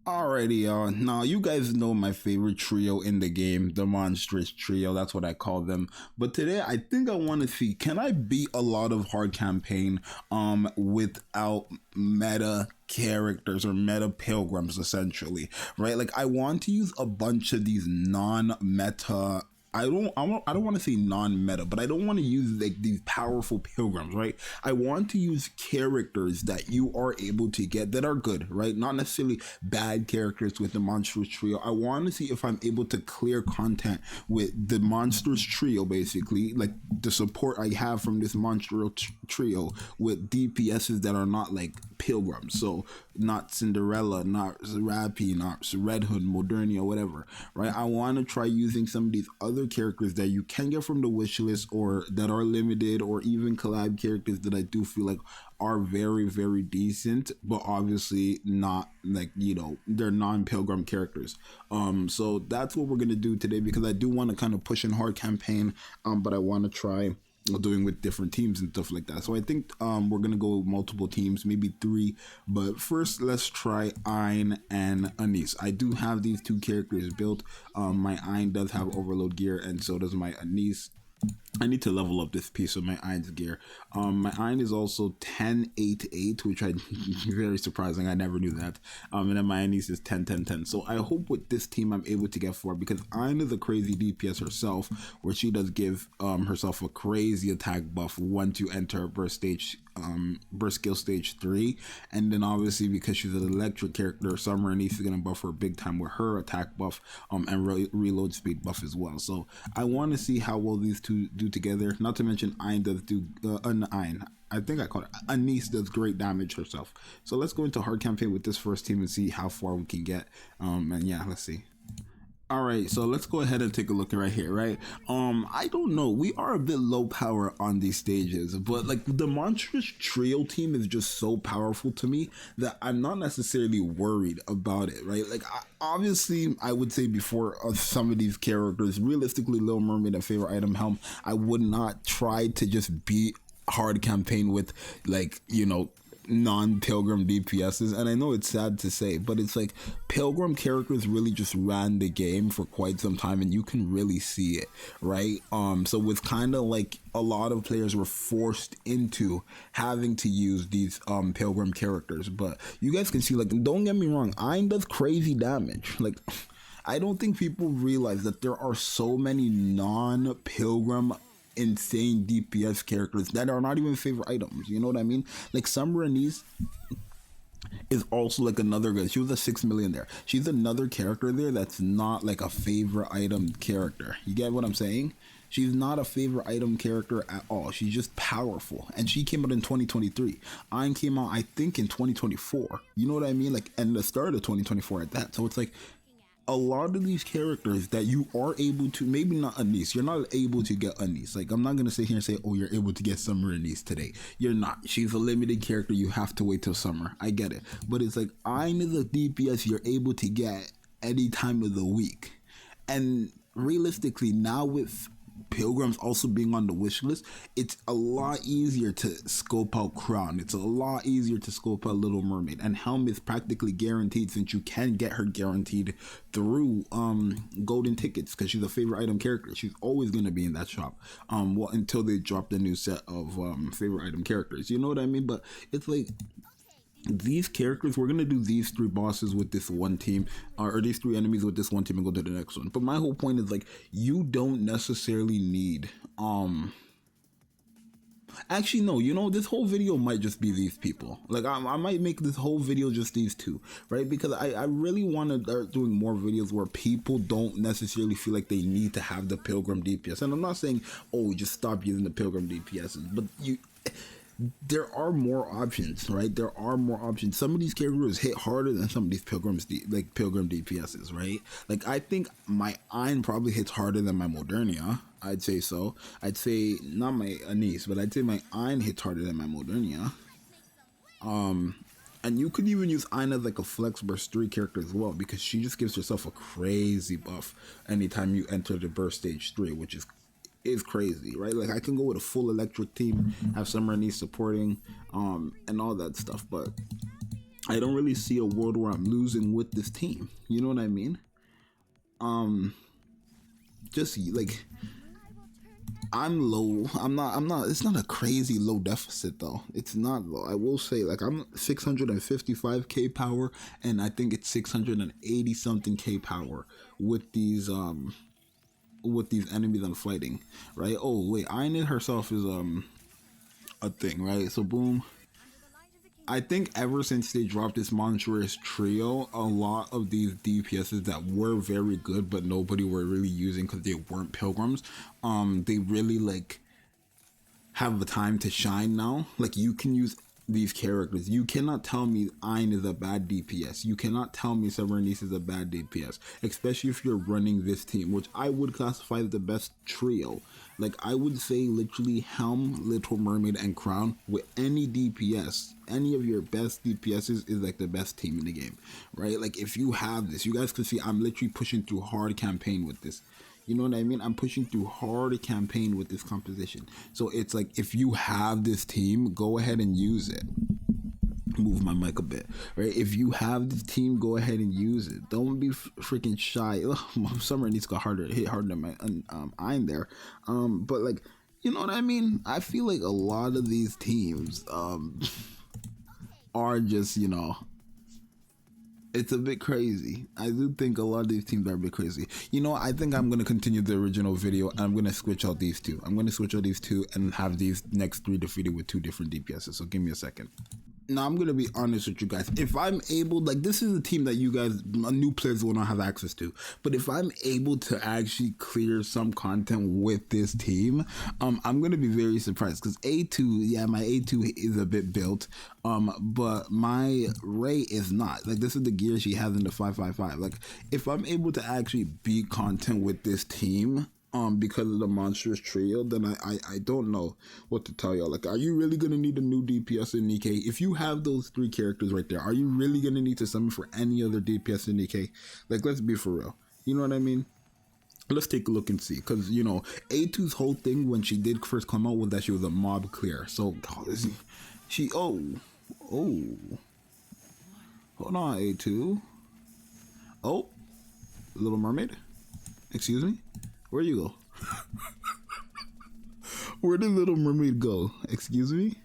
Alrighty, y'all. Now, you guys know my favorite trio in the game, the Monstrous trio. That's what I call them. But today, I think I want to see, can I beat a lot of hard campaign without meta characters or meta pilgrims, essentially, right? Like, I want to use a bunch of these non-meta, I don't want to say non-meta, but I don't want to use like these powerful pilgrims, right? I want to use characters that you are able to get that are good, right? Not necessarily bad characters with the Monstrous trio. I want to see if I'm able to clear content with the Monstrous trio, basically, like the support I have from this Monstrous trio with DPSs that are not like pilgrims. So not Cinderella, not Rappy, not Red Hood, Modernia, whatever, right? I want to try using some of these other characters that you can get from the wish list or that are limited, or even collab characters that I do feel like are very, very decent, but obviously not like, you know, they're non-pilgrim characters. So that's what we're gonna do today, because I do want to kind of push in hard campaign, but I want to try doing with different teams and stuff like that. So I think we're gonna go multiple teams, maybe 3, but first let's try Ein and Anise. I do have these 2 characters built. My Ein does have overload gear, and so does my Anise. I need to level up this piece of my Ein's gear. My Ein is also 10-8-8, which I very surprising. I never knew that. And then my Anise is 10-10-10. So I hope with this team I'm able to get 4, because Ein is a crazy DPS herself, where she does give herself a crazy attack buff once you enter burst skill stage 3, and then obviously because she's an electric character, Summer Anise is gonna buff her big time with her attack buff and reload speed buff as well. So I want to see how well these two do together. Not to mention Ein does do Ein. I think I call it Anise does great damage herself. So let's go into hard campaign with this first team and see how far we can get. And yeah, let's see. All right, so let's go ahead and take a look right here, right? I don't know, we are a bit low power on these stages, but like the Monstrous trio team is just so powerful to me that I'm not necessarily worried about it, right? Like obviously I would say before some of these characters, realistically Little Mermaid and favorite item Helm, I would not try to just beat hard campaign with, like, you know, non-pilgrim DPSs. And I know it's sad to say, but it's like pilgrim characters really just ran the game for quite some time, and you can really see it, right? So with kind of like a lot of players were forced into having to use these pilgrim characters. But you guys can see, like, don't get me wrong, Ein does crazy damage. Like, I don't think people realize that there are so many non-pilgrim insane DPS characters that are not even favorite items. You know what I mean? Like Summer Anise is also like another good. She was a 6 million there. She's another character there that's not like a favorite item character. You get what I'm saying? She's not a favorite item character at all. She's just powerful. And she came out in 2023. Ein came out, I think, in 2024. You know what I mean? Like, and the start of 2024 at that. So it's like a lot of these characters that you are able to, maybe not Anise, you're not able to get Anise. Like, I'm not going to sit here and say, oh, you're able to get Summer Anise today. You're not. She's a limited character. You have to wait till summer. I get it. But it's like, Ein is a DPS you're able to get any time of the week. And realistically, now with pilgrims also being on the wish list, it's a lot easier to scope out Crown. It's a lot easier to scope out Little Mermaid, and Helm is practically guaranteed, since you can get her guaranteed through golden tickets, because she's a favorite item character. She's always going to be in that shop well, until they drop the new set of favorite item characters. You know what I mean? But it's like, these characters, we're gonna do these 3 bosses with this one team, or these 3 enemies with this one team, and go to the next one. But my whole point is, like, you don't necessarily need actually, no, you know, this whole video might just be these people. Like, I might make this whole video just these 2, right? Because I really want to start doing more videos where people don't necessarily feel like they need to have the pilgrim DPS. And I'm not saying, oh, just stop using the pilgrim DPSs, but there are more options, right? There are more options. Some of these characters hit harder than some of these pilgrim DPSs, right? Like, I think my Ein probably hits harder than my Modernia. I'd say so. I'd say not my Anise, but I'd say my Ein hits harder than my Modernia. And you could even use Ein as like a flex burst 3 character as well, because she just gives herself a crazy buff anytime you enter the burst stage 3, which is crazy, right? Like, I can go with a full electric team, have Summer Anise supporting, and all that stuff. But I don't really see a world where I'm losing with this team. You know what I mean? Just like, I'm low. I'm not, it's not a crazy low deficit though. It's not low. I will say, like, I'm 655k power, and I think it's 680 something k power with these enemies I'm fighting, right? Oh wait, Iron herself is a thing, right? So boom. I think ever since they dropped this Monstrous trio, a lot of these DPSs that were very good but nobody were really using because they weren't pilgrims, they really like have the time to shine now. Like, you can use these characters. You cannot tell me Ein is a bad DPS. You cannot tell me Severnice is a bad DPS, especially if you're running this team, which I would classify as the best trio. Like, I would say literally Helm, Little Mermaid, and Crown with any DPS. Any of your best DPSs is like the best team in the game, right? Like, if you have this, you guys can see I'm literally pushing through hard campaign with this. You know what I mean? I'm pushing through hard campaign with this composition. So it's like, if you have this team, go ahead and use it. Move my mic a bit, right? If you have this team, go ahead and use it. Don't be freaking shy. Ugh, Summer needs to go harder, hit harder than my I'm there. But like, you know what I mean? I feel like a lot of these teams are just, you know, it's a bit crazy. I do think a lot of these teams are a bit crazy. You know, I think I'm going to continue the original video and I'm going to switch out these two. I'm going to switch out these two and have these next three defeated with two different DPSs. So give me a second. Now, I'm going to be honest with you guys. If I'm able, like, this is a team that you guys, new players, will not have access to. But if I'm able to actually clear some content with this team, I'm going to be very surprised. Because A2, yeah, my A2 is a bit built. But my Ray is not. Like, this is the gear she has in the 555. Like, if I'm able to actually beat content with this team, because of the Monstrous trio, then I don't know what to tell y'all. Like, are you really gonna need a new DPS in Nikke? If you have those three characters right there, are you really gonna need to summon for any other DPS in Nikke? Like, let's be for real. You know what I mean? Let's take a look and see, because, you know, A2's whole thing when she did first come out was that she was a mob clear. So she hold on, A2. Oh, Little Mermaid, excuse me. Where you go? Where did Little Mermaid go? Excuse me?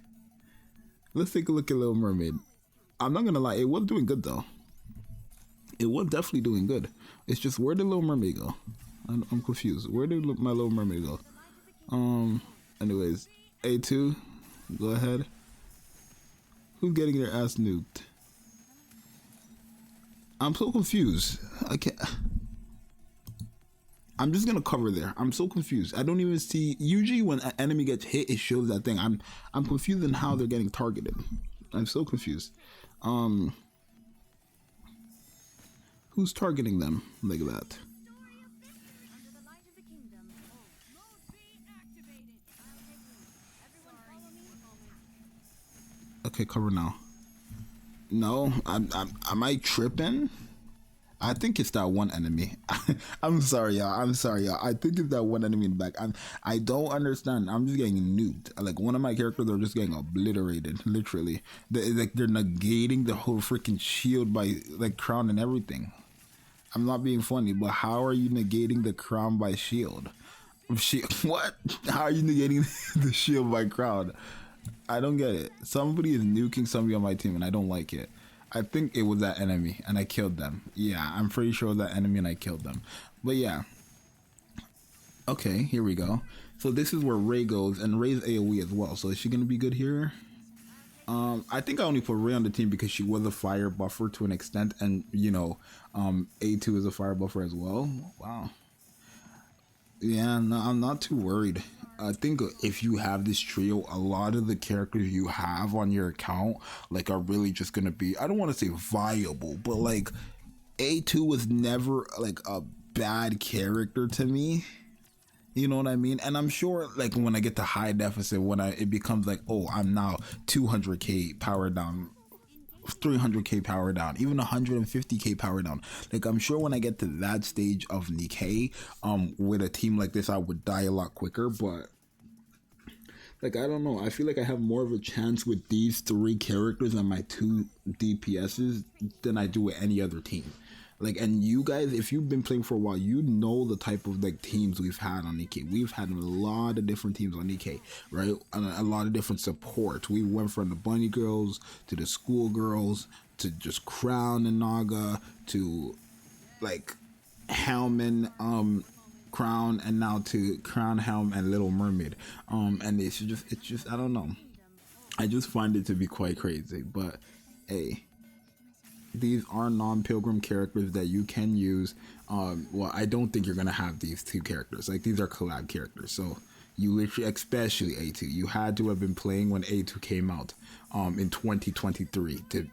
Let's take a look at Little Mermaid. I'm not gonna lie, it was doing good though. It was definitely doing good. It's just, where did Little Mermaid go? I'm confused. Where did my Little Mermaid go? Anyways, A2, go ahead. Who's getting their ass nuked? I'm so confused. I can't. I'm just gonna cover there. I'm so confused. I don't even see. Usually when an enemy gets hit, it shows that thing. I'm confused in how they're getting targeted. I'm so confused. Who's targeting them like that? Okay, cover now. No, am I tripping? I think it's that one enemy. I'm sorry, y'all. I think it's that one enemy in the back. I don't understand. I'm just getting nuked. Like, one of my characters are just getting obliterated, literally. They're negating the whole freaking shield by, like, crown and everything. I'm not being funny, but how are you negating the crown by shield? What? How are you negating the shield by crown? I don't get it. Somebody is nuking somebody on my team and I don't like it. I think it was that enemy and I killed them. Yeah, I'm pretty sure it was that enemy and I killed them. But yeah. Okay, here we go. So this is where Ray goes, and Ray's AoE as well. So is she gonna be good here? I think I only put Ray on the team because she was a fire buffer to an extent, and you know, A2 is a fire buffer as well. Wow. Yeah, no, I'm not too worried. I think if you have this trio, a lot of the characters you have on your account, like, are really just gonna be, I don't want to say viable, but like, A2 was never like a bad character to me. You know what I mean? And I'm sure, like, when I get to high deficit, when it becomes like, oh, I'm now 200k power down, 300k power down, even 150k power down. Like, I'm sure when I get to that stage of Nikke, with a team like this, I would die a lot quicker. But Like, I don't know. I feel like I have more of a chance with these 3 characters and my 2 DPSs than I do with any other team. Like, and you guys, if you've been playing for a while, you know the type of like teams we've had on Nikke. We've had a lot of different teams on Nikke, right? And a lot of different support. We went from the bunny girls to the school girls to just Crown and Naga to like Helm and Crown, and now to Crown, Helm, and Little Mermaid. And it's just I don't know. I just find it to be quite crazy. But hey, these are non-pilgrim characters that you can use. Well, I don't think you're gonna have these 2 characters. Like, these are collab characters, so you literally, especially A2, you had to have been playing when A2 came out in 2023 to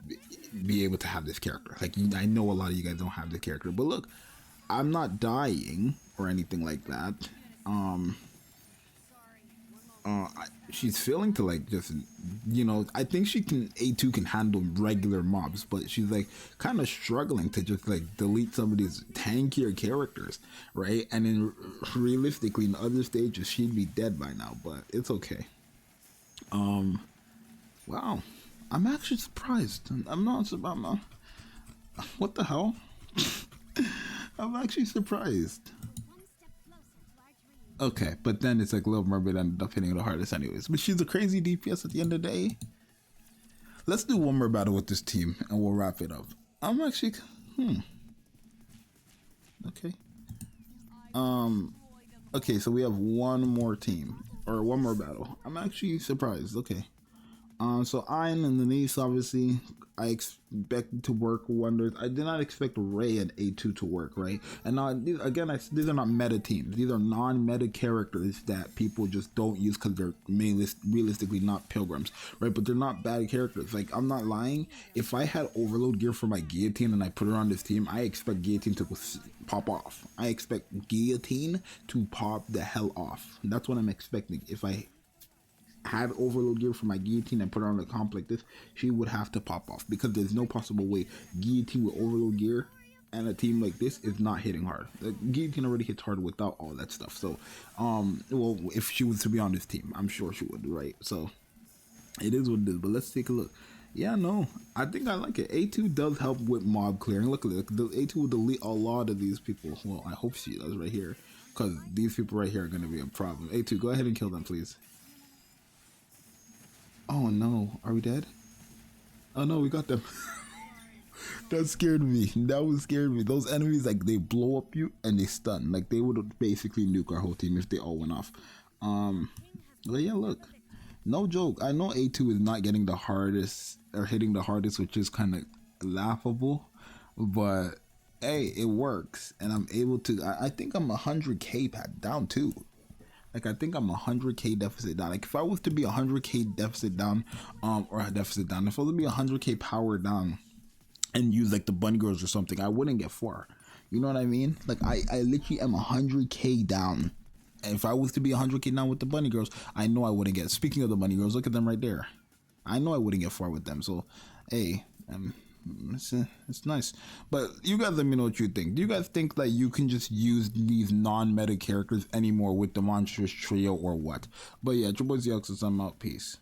be able to have this character. Like, I know a lot of you guys don't have the character, but look, I'm not dying or anything like that. She's failing to like just, you know, I think A2 can handle regular mobs, but she's like kind of struggling to just like delete some of these tankier characters, right? And then realistically in other stages she'd be dead by now, but it's okay. Wow, I'm actually surprised. I'm not, what the hell? I'm actually surprised. Okay, but then it's like Little Mermaid ended up hitting the hardest anyways. But she's a crazy DPS at the end of the day. Let's do one more battle with this team and we'll wrap it up. I'm actually, okay. Okay, so we have one more team, or one more battle. I'm actually surprised, okay. So Ein and Denise, obviously, I expect to work wonders. I did not expect Ray and A2 to work, right? And now, these are not meta teams. These are non-meta characters that people just don't use because they're realistically not pilgrims, right? But they're not bad characters. Like, I'm not lying. If I had overload gear for my guillotine and I put it on this team, I expect guillotine to pop off. I expect guillotine to pop the hell off. That's what I'm expecting. If I had overload gear for my guillotine and put her on a comp like this, she would have to pop off, because there's no possible way guillotine with overload gear and a team like this is not hitting hard. The guillotine already hits hard without all that stuff. So well, if she was to be on this team, I'm sure she would, right? So it is what it is. But let's take a look. Yeah, no, I think I like it. A2 does help with mob clearing. Look at it. The A2 will delete a lot of these people. Well, I hope she does right here, because these people right here are going to be a problem. A2, go ahead and kill them, please. Oh no, are we dead? Oh no, we got them. That scared me. That was scared me. Those enemies, like, they blow up you and they stun. Like, they would basically nuke our whole team if they all went off. But yeah, look, no joke. I know A2 is not getting the hardest or hitting the hardest, which is kind of laughable, but hey, it works, and I'm able to. I think I'm 100k down too. Like, I think I'm 100k deficit down. Like, if I was to be 100k deficit down, or a deficit down, if I was to be 100k power down and use like the bunny girls or something, I wouldn't get far. You know what I mean? Like, I literally am 100k down. And if I was to be 100k down with the bunny girls, I know I wouldn't get. Speaking of the bunny girls, look at them right there. I know I wouldn't get far with them. So, hey, it's nice. But you guys let me know what you think. Do you guys think that you can just use these non-meta characters anymore with the Monstrous trio or what? But yeah, your boy Zxous, I'm out. Peace.